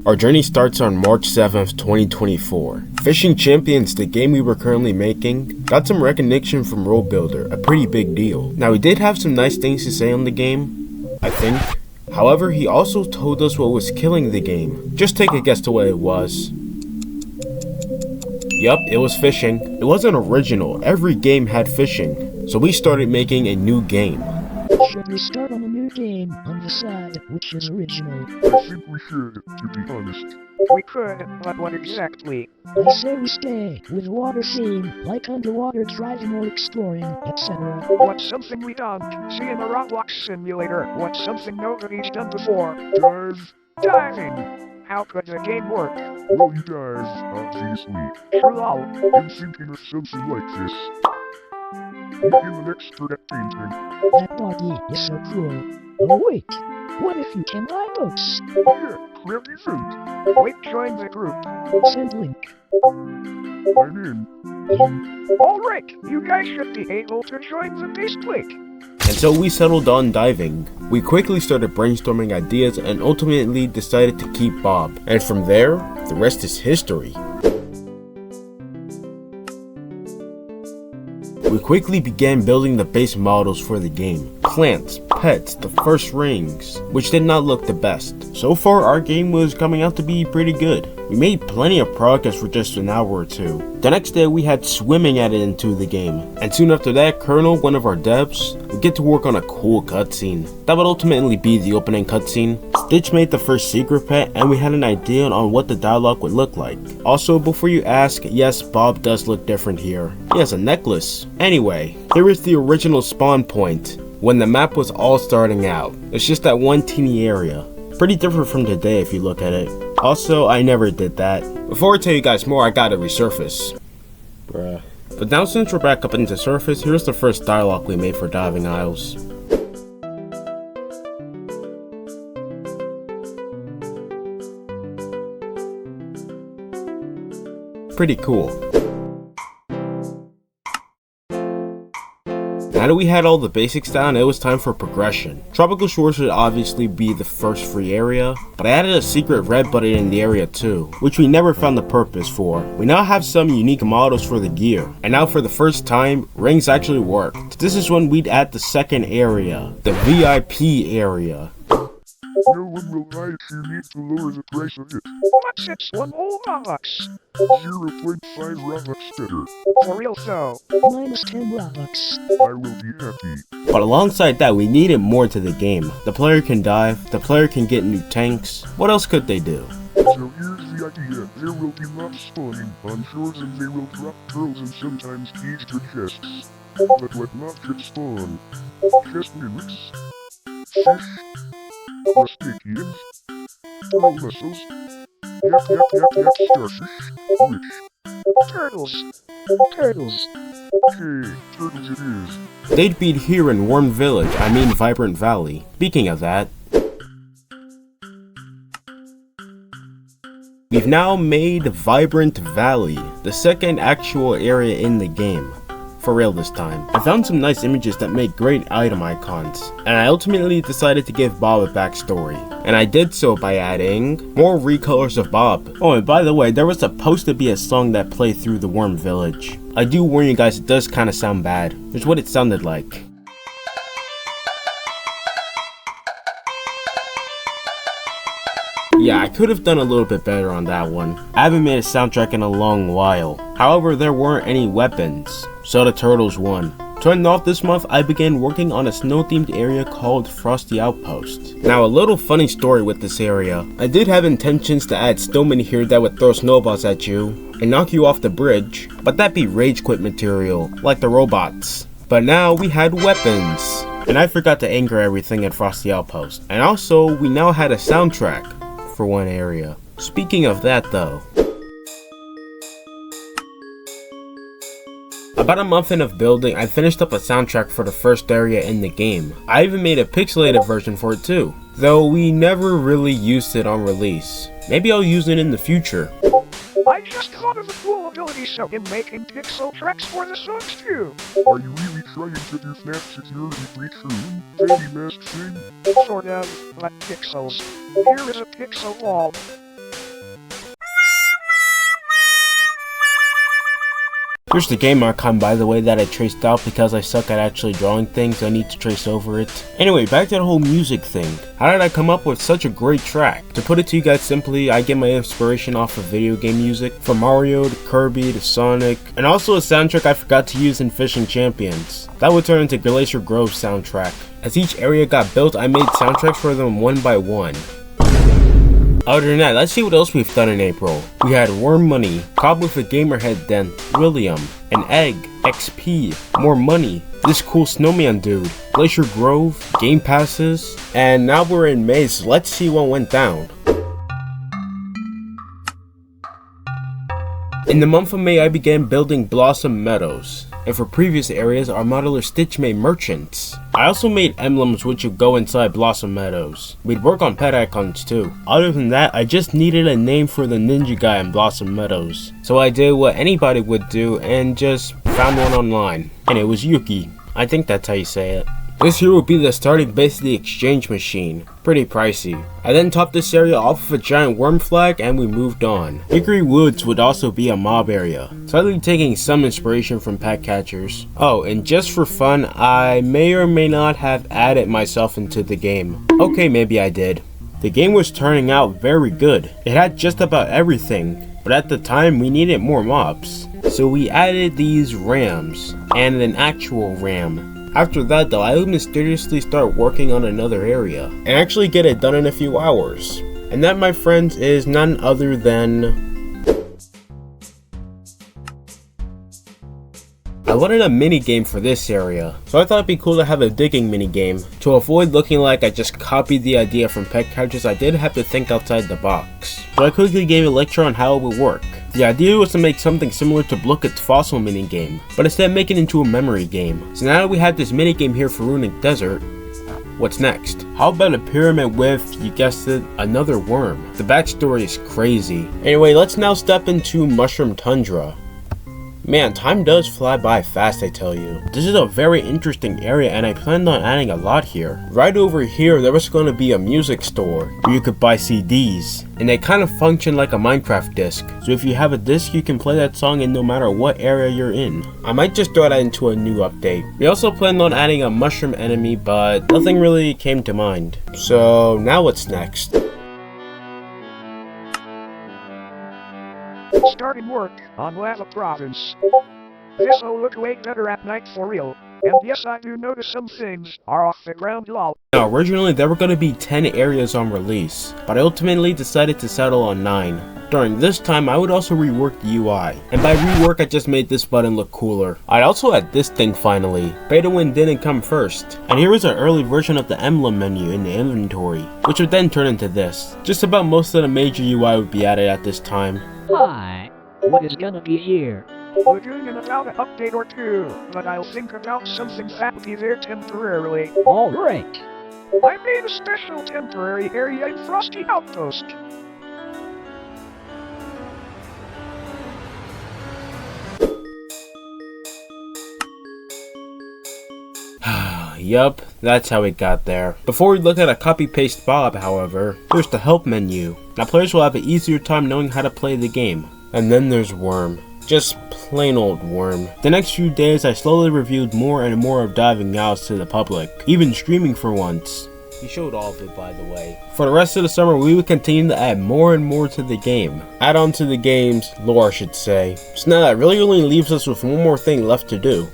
Our journey starts on March 7th, 2024. Fishing Champions, the game we were currently making, got some recognition from Road Builder, a pretty big deal. Now, he did have some nice things to say on the game, I think. However, he also told us what was killing the game. Just take a guess to what it was. Yup, it was fishing. It wasn't original, every game had fishing, so we started making a new game. Should we start on a new game on the side, which is original? I think we should, to be honest. We could, but what exactly? I say we stay with water theme, like underwater driving or exploring, etc. What's something we don't see in a Roblox simulator? What's something nobody's done before? Dive. Diving! How could the game work? Well, you dive, obviously. Lol. I'm thinking of something like this. You an expert at painting. That doggy is so cruel. Oh wait, what if you can buy books? Yeah, clever event. Wait, join the group. Send link. I'm in. Alright, you guys should be able to join the base click. And so we settled on diving. We quickly started brainstorming ideas and ultimately decided to keep Bob. And from there, the rest is history. We quickly began building the base models for the game. Plants, pets, the first rings, which did not look the best. So far, our game was coming out to be pretty good. We made plenty of progress for just an hour or two. The next day, we had swimming added into the game. And soon after that, Colonel, one of our devs, would get to work on a cool cutscene. That would ultimately be the opening cutscene. Stitch made the first secret pet, and we had an idea on what the dialogue would look like. Also, before you ask, yes, Bob does look different here. He has a necklace. Anyway, here is the original spawn point, when the map was all starting out. It's just that one teeny area. Pretty different from today if you look at it. Also, I never did that. Before I tell you guys more, I gotta resurface. Bruh. But now since we're back up into surface, here's the first dialogue we made for Diving Isles. Pretty cool. Now that we had all the basics down, it was time for progression. Tropical Shores should obviously be the first free area, but I added a secret red button in the area too, which we never found the purpose for. We now have some unique models for the gear, and now for the first time, rings actually worked. This is when we'd add the second area, the VIP area. No one will buy it, you need to lower the price of it. What's it? One whole Robux. 0.5 Robux better. For real though. Minus 10 Robux. I will be happy. But alongside that, we needed more to the game. The player can dive, the player can get new tanks. What else could they do? So here's the idea. There will be mobs spawning on shores and they will drop pearls and sometimes keys to chests. But what mob could spawn? Chest mimics? Fish? Crustaceans? Pearl mussels? Yap, starfish? Which? Turtles. Turtles. Okay, turtles it is. They'd be here in Warm Village, I mean Vibrant Valley. Speaking of that, we've now made Vibrant Valley, the second actual area in the game. For real this time. I found some nice images that make great item icons, and I ultimately decided to give Bob a backstory. And I did so by adding more recolors of Bob. Oh, and by the way, there was supposed to be a song that played through the Worm Village. I do warn you guys, it does kinda sound bad. Here's what it sounded like. Yeah, I could have done a little bit better on that one. I haven't made a soundtrack in a long while. However, there weren't any weapons, so the turtles won. To end off this month, I began working on a snow-themed area called Frosty Outpost. Now, a little funny story with this area. I did have intentions to add snowmen here that would throw snowballs at you and knock you off the bridge, but that'd be rage quit material, like the robots. But now we had weapons, and I forgot to anchor everything at Frosty Outpost. And also, we now had a soundtrack for one area. Speaking of that though, about a month in of building, I finished up a soundtrack for the first area in the game. I even made a pixelated version for it too, though we never really used it on release. Maybe I'll use it in the future. I just thought of a cool ability so in making pixel tracks for the songs too. Are you really trying to do FNAF security breach room? Fanny mask thing? Sort of, but pixels. Here is a pixel wall. Here's the game icon, by the way, that I traced out because I suck at actually drawing things. I need to trace over it. Anyway, back to the whole music thing. How did I come up with such a great track? To put it to you guys simply, I get my inspiration off of video game music, from Mario to Kirby to Sonic, and also a soundtrack I forgot to use in Fishing Champions. That would turn into Glacier Grove's soundtrack. As each area got built, I made soundtracks for them one by one. Other than that, let's see what else we've done in April. We had Worm Money, Cobb with a Gamer Head Dent, William, an Egg, XP, More Money, This Cool Snowman Dude, Glacier Grove, Game Passes, and now we're in May, so let's see what went down. In the month of May, I began building Blossom Meadows, and for previous areas, our modeler Stitch made merchants. I also made emblems which would go inside Blossom Meadows. We'd work on pet icons too. Other than that, I just needed a name for the ninja guy in Blossom Meadows. So I did what anybody would do and just found one online. And it was Yuki. I think that's how you say it. This here will be the starting base of the exchange machine. Pretty pricey. I then topped this area off of a giant worm flag and we moved on. Hickory Woods would also be a mob area, slightly taking some inspiration from pet catchers. Oh, and just for fun, I may or may not have added myself into the game. Okay, maybe I did. The game was turning out very good. It had just about everything, but at the time we needed more mobs. So we added these rams, and an actual ram. After that though, I would mysteriously start working on another area, and actually get it done in a few hours. And that, my friends, is none other than... I wanted a mini game for this area, so I thought it'd be cool to have a digging mini game. To avoid looking like I just copied the idea from pet catchers, I did have to think outside the box. So I quickly gave a lecture on how it would work. The idea was to make something similar to Blookett's fossil minigame, but instead make it into a memory game. So now that we have this minigame here for Runic Desert, what's next? How about a pyramid with, you guessed it, another worm? The backstory is crazy. Anyway, let's now step into Mushroom Tundra. Man, time does fly by fast, I tell you. This is a very interesting area and I planned on adding a lot here. Right over here, there was going to be a music store where you could buy CDs. And they kind of function like a Minecraft disc. So if you have a disc, you can play that song in no matter what area you're in. I might just throw that into a new update. We also planned on adding a mushroom enemy, but nothing really came to mind. So now what's next? Starting work on Lava Province. This'll look way better at night for real. And yes, I do notice some things are off the ground, lol. Now, originally there were going to be 10 areas on release, but I ultimately decided to settle on 9. During this time, I would also rework the UI, and by rework I just made this button look cooler. I'd also add this thing finally. Beta win didn't come first, and here is an early version of the emblem menu in the inventory, which would then turn into this. Just about most of the major UI would be added at this time. Hi, what is gonna be here? We're doing an about an update or two, but I'll think about something happy there temporarily. Alright. I made a special temporary area in Frosty Outpost. Yup, that's how it got there. Before we look at a copy-paste Bob, however, here's the help menu. Now players will have an easier time knowing how to play the game. And then there's Worm. Just plain old Worm. The next few days I slowly reviewed more and more of Diving Owls to the public, even streaming for once. He showed all of it, by the way. For the rest of the summer, we would continue to add more and more to the game. Add on to the game's lore, I should say. So now that really only leaves us with one more thing left to do.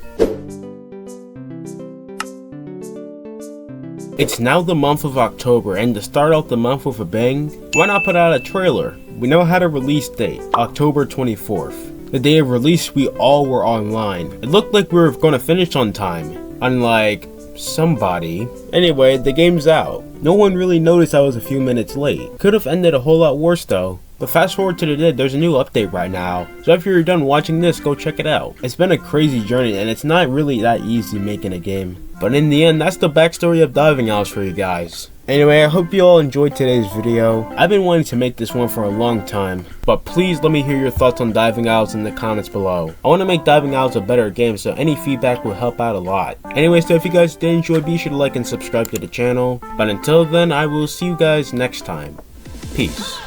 It's now the month of October, and to start out the month with a bang, why not put out a trailer? We now had a release date, October 24th. The day of release, we all were online. It looked like we were going to finish on time, unlike somebody. Anyway, the game's out. No one really noticed I was a few minutes late. Could have ended a whole lot worse though. But fast forward to today, there's a new update right now. So if you're done watching this, go check it out. It's been a crazy journey and it's not really that easy making a game. But in the end, that's the backstory of Diving Owls for you guys. Anyway, I hope you all enjoyed today's video. I've been wanting to make this one for a long time, but please let me hear your thoughts on Diving Owls in the comments below. I want to make Diving Owls a better game, so any feedback will help out a lot. Anyway, so if you guys did enjoy, be sure to like and subscribe to the channel. But until then, I will see you guys next time. Peace.